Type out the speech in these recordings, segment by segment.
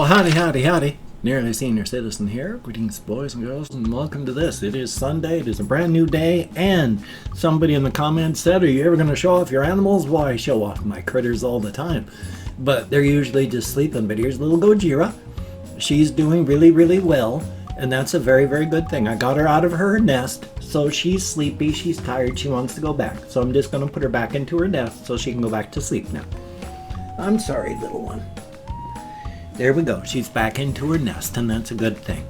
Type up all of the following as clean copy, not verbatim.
Well, howdy, howdy, howdy. Nearly Senior Citizen here. Greetings, boys and girls, and welcome to this. It is Sunday. It is a brand new day, and somebody in the comments said, are you ever going to show off your animals? Well, I show off my critters all the time, but they're usually just sleeping. But here's little Gojira. She's doing really, really well, and that's a very, very good thing. I got her out of her nest, so she's sleepy, she's tired, she wants to go back. So I'm just going to put her back into her nest so she can go back to sleep now. I'm sorry, little one. There we go. She's back into her nest, and that's a good thing.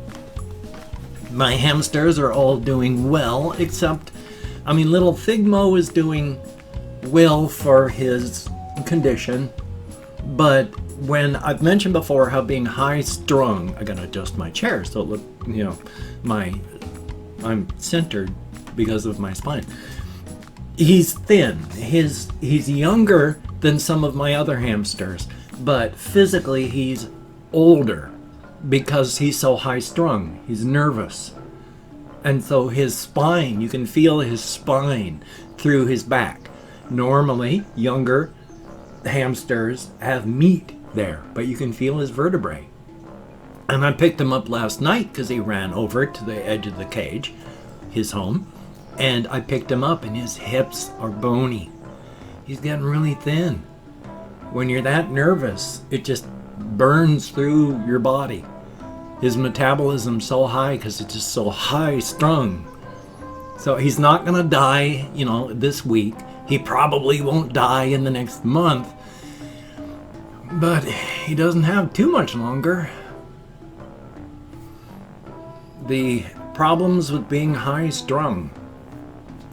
My hamsters are all doing well, except, little Figmo is doing well for his condition, but when I've mentioned before how being high-strung, I gotta adjust my chair so it look, I'm centered because of my spine. He's thin. He's younger than some of my other hamsters, but physically he's older because he's so high-strung. He's nervous. And so his spine, you can feel his spine through his back. Normally, younger hamsters have meat there, but you can feel his vertebrae. And I picked him up last night because he ran over to the edge of the cage, his home, and I picked him up and his hips are bony. He's getting really thin. When you're that nervous, it just burns through your body. His metabolism's so high because it's just so high strung. So he's not gonna die, this week. He probably won't die in the next month, but he doesn't have too much longer. The problems with being high strung.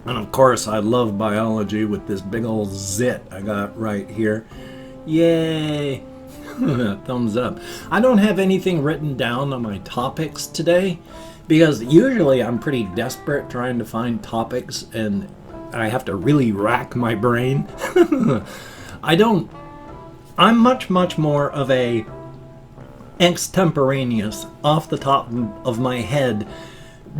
And of course I love biology with this big old zit I got right here. Yay! Thumbs up. I don't have anything written down on my topics today because usually I'm pretty desperate trying to find topics and I have to really rack my brain. I'm much more of a extemporaneous, off the top of my head,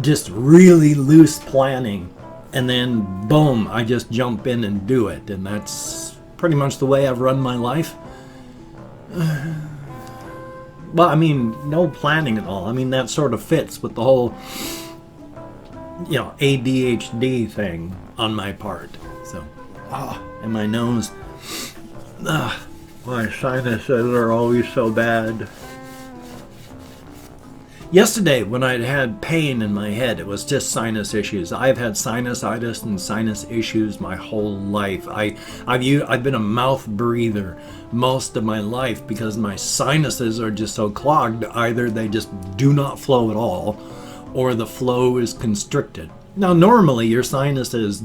just really loose planning, and then boom, I just jump in and do it, and that's pretty much the way I've run my life. Well, no planning at all. That sort of fits with the whole, ADHD thing on my part. So, and my nose. My sinuses are always so bad. Yesterday, when I'd had pain in my head, it was just sinus issues. I've had sinusitis and sinus issues my whole life. I've been a mouth breather most of my life because my sinuses are just so clogged. Either they just do not flow at all, or the flow is constricted. Now, normally your sinuses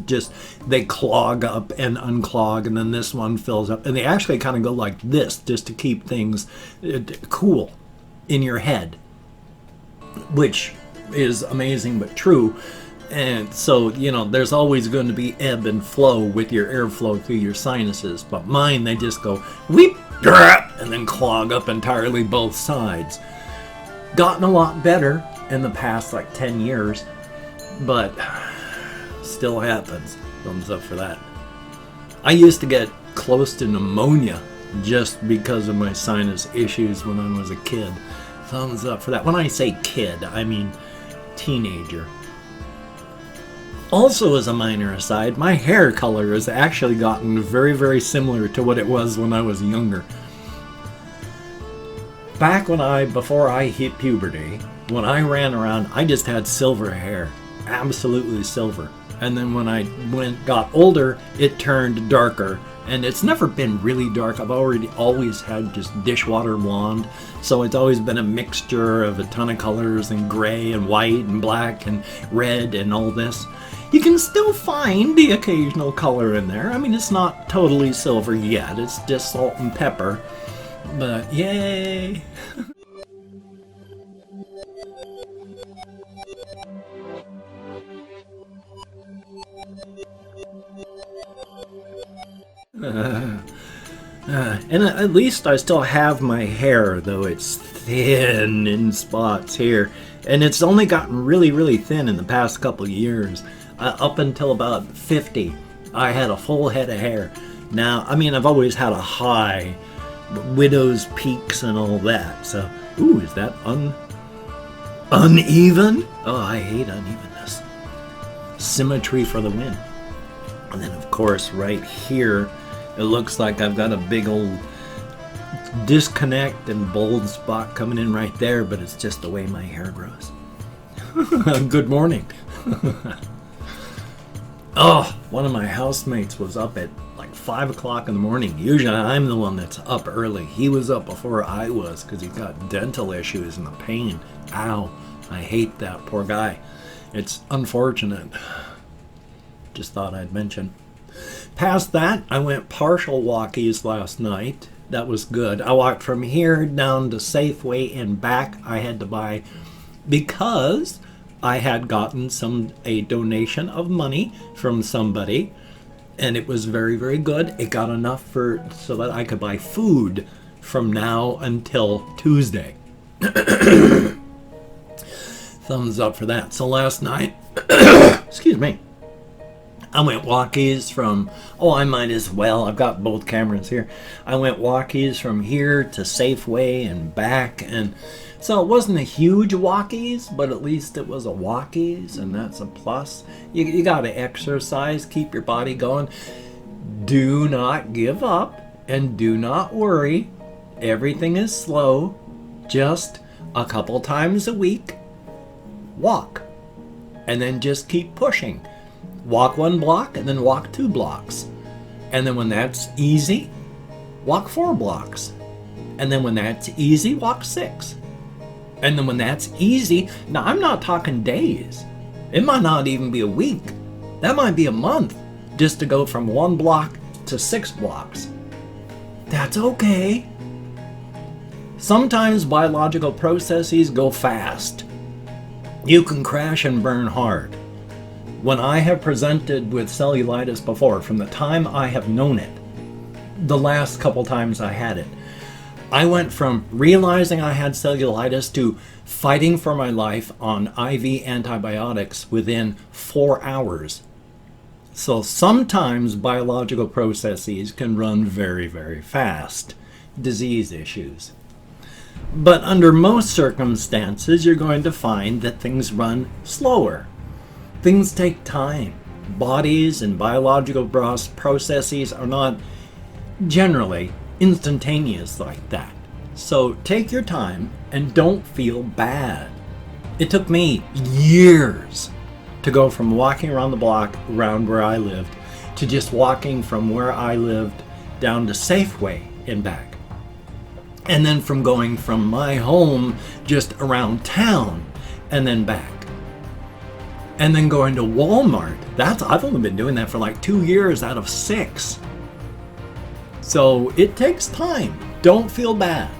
they clog up and unclog, and then this one fills up, and they actually kind of go like this just to keep things cool in your head, which is amazing but true. And so, there's always going to be ebb and flow with your airflow through your sinuses, but mine, they just go weep, and then clog up entirely both sides. Gotten a lot better in the past 10 years, but still happens. Thumbs up for that. I used to get close to pneumonia just because of my sinus issues when I was a kid. Thumbs up for that. When I say kid, I mean teenager. Also, as a minor aside, my hair color has actually gotten very, very similar to what it was when I was younger. Back before I hit puberty, when I ran around, I just had silver hair. Absolutely silver. And then when I got older, it turned darker. And it's never been really dark. I've always had just dishwater blonde. So it's always been a mixture of a ton of colors and gray and white and black and red and all this. You can still find the occasional color in there. It's not totally silver yet. It's just salt and pepper. But yay! And at least I still have my hair, though it's thin in spots here. And it's only gotten really, really thin in the past couple years. Up until about 50, I had a full head of hair. Now, I've always had a high widow's peaks and all that. So, ooh, is that uneven? Oh, I hate unevenness. Symmetry for the win. And then, of course, right here, it looks like I've got a big old disconnect and bold spot coming in right there, but it's just the way my hair grows. Good morning. Oh, one of my housemates was up at like 5 o'clock in the morning. Usually I'm the one that's up early. He was up before I was because he got dental issues and the pain. Ow, I hate that poor guy. It's unfortunate. Just thought I'd mention. Past that, I went partial walkies last night. That was good. I walked from here down to Safeway and back. I had to buy because I had gotten a donation of money from somebody, and it was very, very good. It got enough so that I could buy food from now until Tuesday. Thumbs up for that. So last night, excuse me, I went walkies from, I might as well, I've got both cameras here. I went walkies from here to Safeway and back, and so it wasn't a huge walkies, but at least it was a walkies, and that's a plus. You got to exercise, keep your body going. Do not give up, and do not worry. Everything is slow. Just a couple times a week, walk, and then just keep pushing. Walk 1 block and then walk 2 blocks. And then when that's easy, walk 4 blocks. And then when that's easy, walk 6. And then when that's easy, now I'm not talking days. It might not even be a week. That might be a month just to go from 1 block to 6 blocks. That's okay. Sometimes biological processes go fast. You can crash and burn hard. When I have presented with cellulitis before, from the time I have known it, the last couple times I had it, I went from realizing I had cellulitis to fighting for my life on IV antibiotics within 4 hours. So sometimes biological processes can run very, very fast. Disease issues. But under most circumstances, you're going to find that things run slower. Things take time. Bodies and biological processes are not generally instantaneous like that. So take your time and don't feel bad. It took me years to go from walking around the block around where I lived to just walking from where I lived down to Safeway and back. And then from going from my home just around town and then back. And then going to Walmart. I've only been doing that for like 2 years out of 6. So it takes time. Don't feel bad.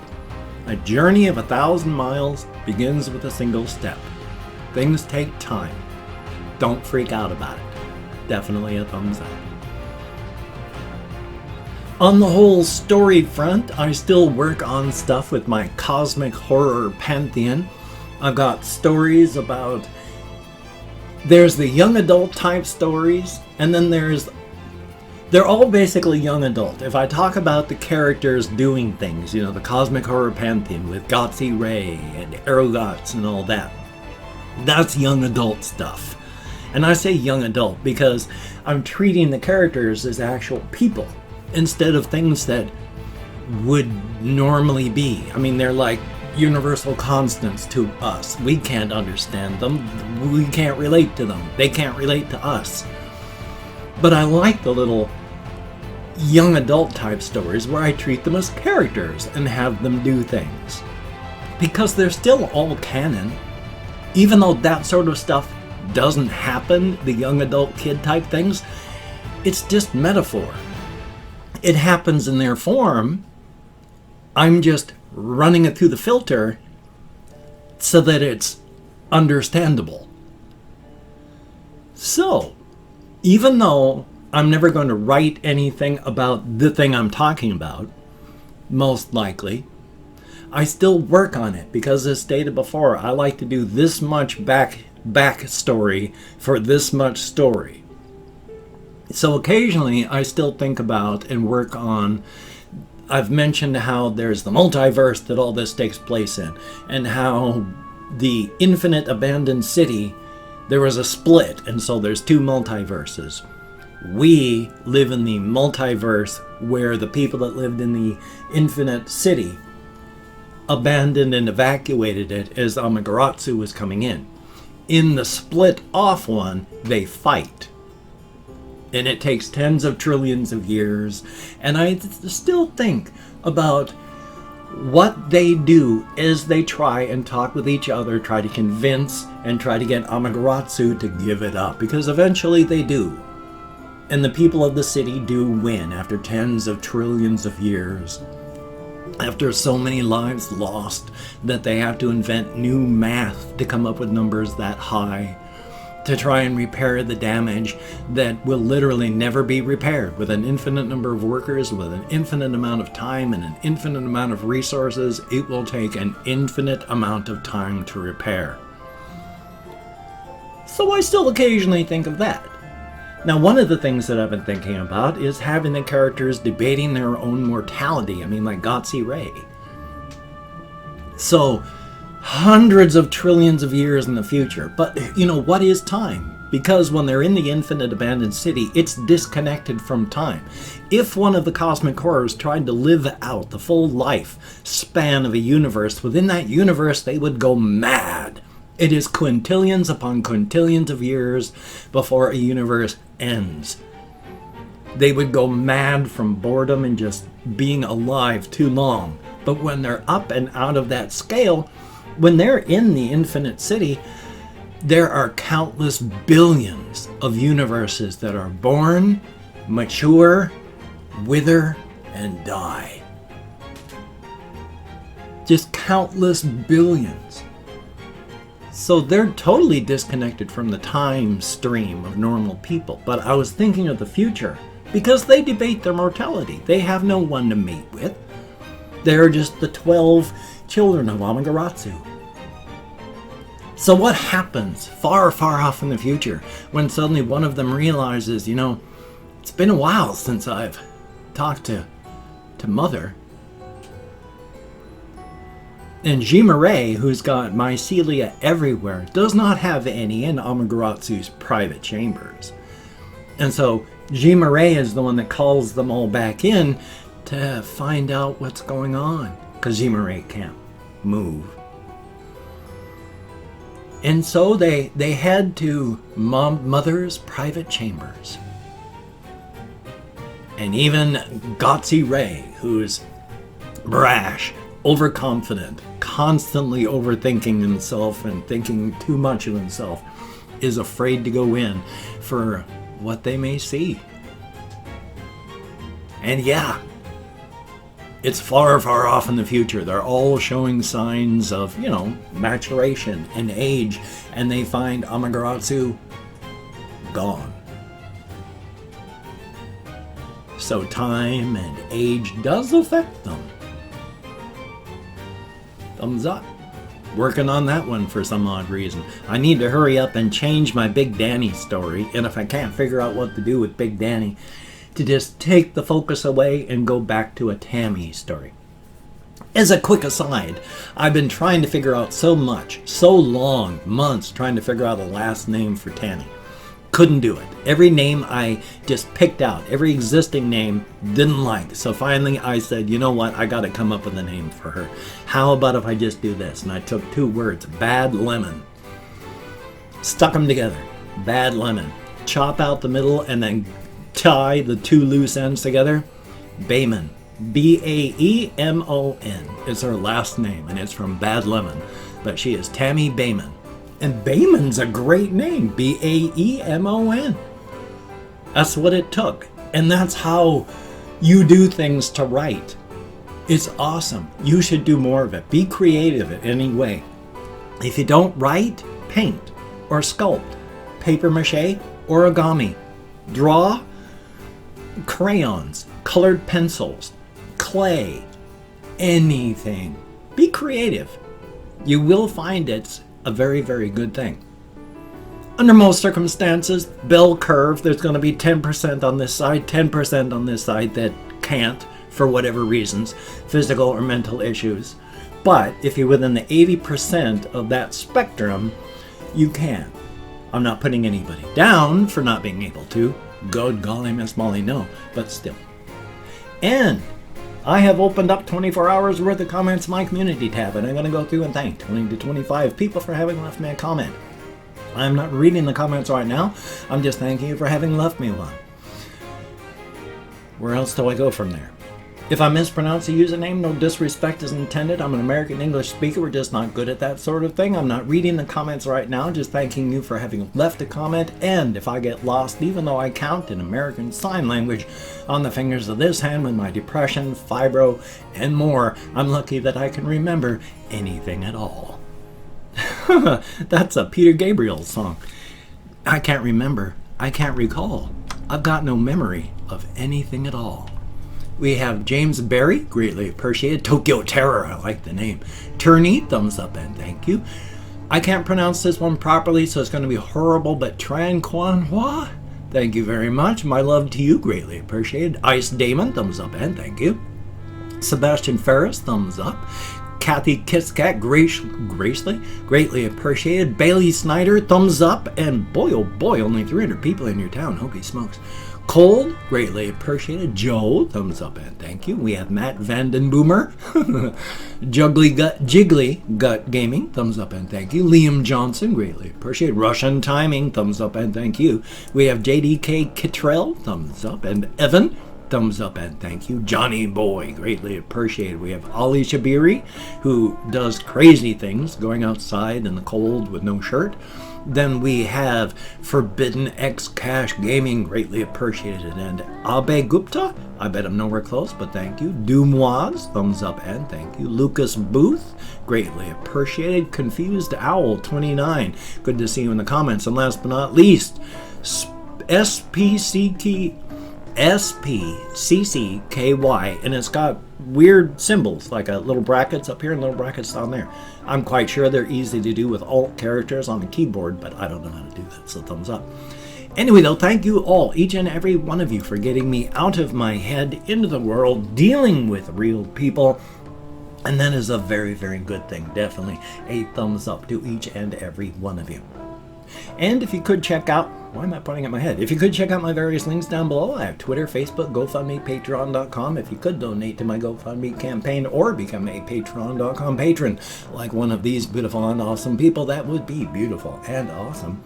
A journey of 1,000 miles begins with a single step. Things take time. Don't freak out about it. Definitely a thumbs up. On the whole story front, I still work on stuff with my cosmic horror pantheon. I've got stories about... There's the young adult type stories, and then they're all basically young adult. If I talk about the characters doing things, the Cosmic Horror Pantheon with Gotsy Ray and Aerogots and all that, that's young adult stuff. And I say young adult because I'm treating the characters as actual people instead of things that would normally be. I mean, they're like universal constants to us. We can't understand them. We can't relate to them. They can't relate to us. But I like the little young adult type stories where I treat them as characters and have them do things. Because they're still all canon. Even though that sort of stuff doesn't happen, the young adult kid type things, it's just metaphor. It happens in their form. I'm just running it through the filter so that it's understandable. So, even though I'm never going to write anything about the thing I'm talking about, most likely, I still work on it because, as stated before, I like to do this much backstory for this much story. So occasionally I still think about and work on I've mentioned how there's the multiverse that all this takes place in, and how the infinite abandoned city, there was a split, and so there's two multiverses. We live in the multiverse where the people that lived in the infinite city abandoned and evacuated it as Amaterasu was coming in. In the split off one, they fight. And it takes tens of trillions of years. And I still think about what they do as they try and talk with each other, try to convince and try to get Amaterasu to give it up. Because eventually they do. And the people of the city do win after tens of trillions of years. After so many lives lost that they have to invent new math to come up with numbers that high to try and repair the damage that will literally never be repaired. With an infinite number of workers, with an infinite amount of time and an infinite amount of resources, it will take an infinite amount of time to repair. So I still occasionally think of that. Now, one of the things that I've been thinking about is having the characters debating their own mortality. I mean, like Gotzi Ray. So, hundreds of trillions of years in the future. But, what is time? Because when they're in the infinite abandoned city, it's disconnected from time. If one of the cosmic horrors tried to live out the full life span of a universe, within that universe, they would go mad. It is quintillions upon quintillions of years before a universe ends. They would go mad from boredom and just being alive too long. But when they're up and out of that scale, when they're in the infinite city, there are countless billions of universes that are born, mature, wither, and die. Just countless billions. So they're totally disconnected from the time stream of normal people. But I was thinking of the future because they debate their mortality. They have no one to mate with. They're just the 12 children of Amaterasu. So what happens far, far off in the future when suddenly one of them realizes, it's been a while since I've talked to Mother. And Jimare, who's got mycelia everywhere, does not have any in Amateratsu's private chambers. And so Jimare is the one that calls them all back in to find out what's going on, because Jimare can't move. And so they head to Mother's private chambers. And even Gotzi Ray, who's brash, overconfident, constantly overthinking himself and thinking too much of himself, is afraid to go in for what they may see. And yeah, it's far, far off in the future. They're all showing signs of, maturation and age, and they find Amaterasu gone. So time and age does affect them. Thumbs up. Working on that one for some odd reason. I need to hurry up and change my Big Danny story, and if I can't figure out what to do with Big Danny, to just take the focus away and go back to a Tammy story. As a quick aside, I've been trying to figure out so long, months, trying to figure out a last name for Tammy. Couldn't do it. Every name I just picked out, every existing name, didn't like. So finally I said, you know what, I gotta come up with a name for her. How about if I just do this? And I took two words, Bad Lemon. Stuck them together, Bad Lemon. Chop out the middle and then tie the two loose ends together. Baemon. Baemon is her last name, and it's from Bad Lemon. But she is Tammy Baemon. And Baemon's a great name. Baemon. That's what it took. And that's how you do things to write. It's awesome. You should do more of it. Be creative in any way. If you don't write, paint or sculpt. Paper mache, origami. Draw, crayons, colored pencils, clay, anything. Be creative. You will find it's a very, very good thing. Under most circumstances, bell curve, there's going to be 10% on this side, 10% on this side that can't for whatever reasons, physical or mental issues. But if you're within the 80% of that spectrum, you can. I'm not putting anybody down for not being able to. God golly, Miss Molly, no, but still. And I have opened up 24 hours worth of comments in my community tab, and I'm going to go through and thank 20 to 25 people for having left me a comment. I'm not reading the comments right now. I'm just thanking you for having left me one. Where else do I go from there? If I mispronounce a username, no disrespect is intended. I'm an American English speaker. We're just not good at that sort of thing. I'm not reading the comments right now, just thanking you for having left a comment. And if I get lost, even though I count in American Sign Language on the fingers of this hand with my depression, fibro, and more, I'm lucky that I can remember anything at all. That's a Peter Gabriel song. I can't remember. I can't recall. I've got no memory of anything at all. We have James Berry, greatly appreciated. Tokyo Terror, I like the name. Turney, thumbs up and thank you. I can't pronounce this one properly, so it's going to be horrible, but Tran Quan Hua, thank you very much. My love to you, greatly appreciated. Ice Damon, thumbs up and thank you. Sebastian Ferris, thumbs up. Kathy Kisscat, graciously, greatly appreciated. Bailey Snyder, thumbs up. And boy, oh boy, only 300 people in your town. Holy smokes. Cold, greatly appreciated. Joe, thumbs up and thank you. We have Matt Vandenboomer. Jiggly Gut Gaming, thumbs up and thank you. Liam Johnson, greatly appreciated. Russian Timing, thumbs up and thank you. We have JDK Kittrell, thumbs up. And Evan, thumbs up and thank you. Johnny Boy, greatly appreciated. We have Ali Shabiri, who does crazy things, going outside in the cold with no shirt. Then we have Forbidden X Cash Gaming, greatly appreciated. And Abe Gupta, I bet I'm nowhere close, but thank you. Dumois, thumbs up and thank you. Lucas Booth, greatly appreciated. Confused Owl 29, good to see you in the comments. And last but not least, SPCKY, and it's got weird symbols, like little brackets up here and little brackets down there. I'm quite sure they're easy to do with alt characters on the keyboard, but I don't know how to do that, so thumbs up. Anyway, though, thank you all, each and every one of you, for getting me out of my head into the world, dealing with real people, and that is a very, very good thing. Definitely a thumbs up to each and every one of you. And if you could check out, why am I pointing at my head? If you could check out my various links down below, I have Twitter, Facebook, GoFundMe, Patreon.com. If you could donate to my GoFundMe campaign or become a Patreon.com patron, like one of these beautiful and awesome people, that would be beautiful and awesome.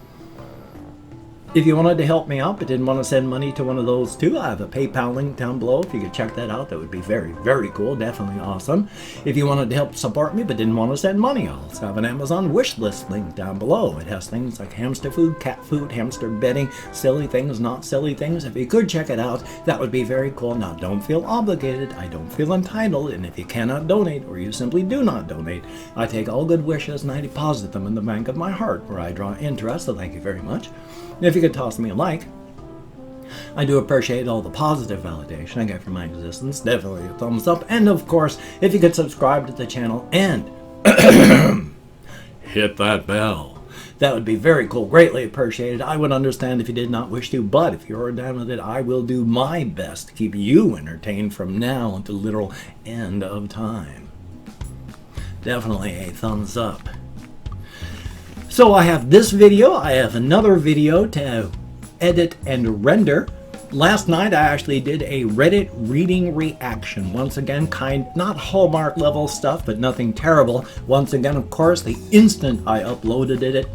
If you wanted to help me out but didn't want to send money to one of those two, I have a PayPal link down below. If you could check that out, that would be very, very cool. Definitely awesome. If you wanted to help support me but didn't want to send money, I also have an Amazon wish list link down below. It has things like hamster food, cat food, hamster bedding, silly things, not silly things. If you could check it out, that would be very cool. Now, don't feel obligated. I don't feel entitled. And if you cannot donate or you simply do not donate, I take all good wishes and I deposit them in the bank of my heart where I draw interest. So thank you very much. If you could toss me a like, I do appreciate all the positive validation I get from my existence. Definitely a thumbs up. And of course, if you could subscribe to the channel and hit that bell, that would be very cool. Greatly appreciated. I would understand if you did not wish to, but if you're down with it, I will do my best to keep you entertained from now until the literal end of time. Definitely a thumbs up. So I have this video, I have another video to edit and render. Last night I actually did a Reddit reading reaction. Once again, not Hallmark level stuff, but nothing terrible. Once again, of course, the instant I uploaded it,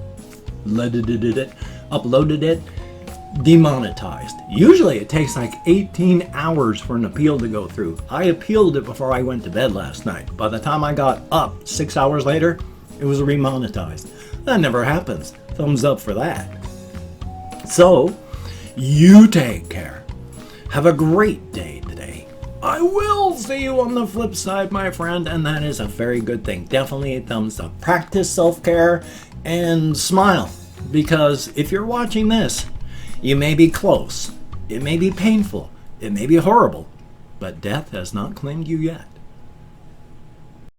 demonetized. Usually it takes like 18 hours for an appeal to go through. I appealed it before I went to bed last night. By the time I got up 6 hours later, it was remonetized. That never happens. Thumbs up for that. So, you take care. Have a great day today. I will see you on the flip side, my friend, and that is a very good thing. Definitely a thumbs up. Practice self-care and smile, because if you're watching this, you may be close. It may be painful. It may be horrible, but death has not claimed you yet.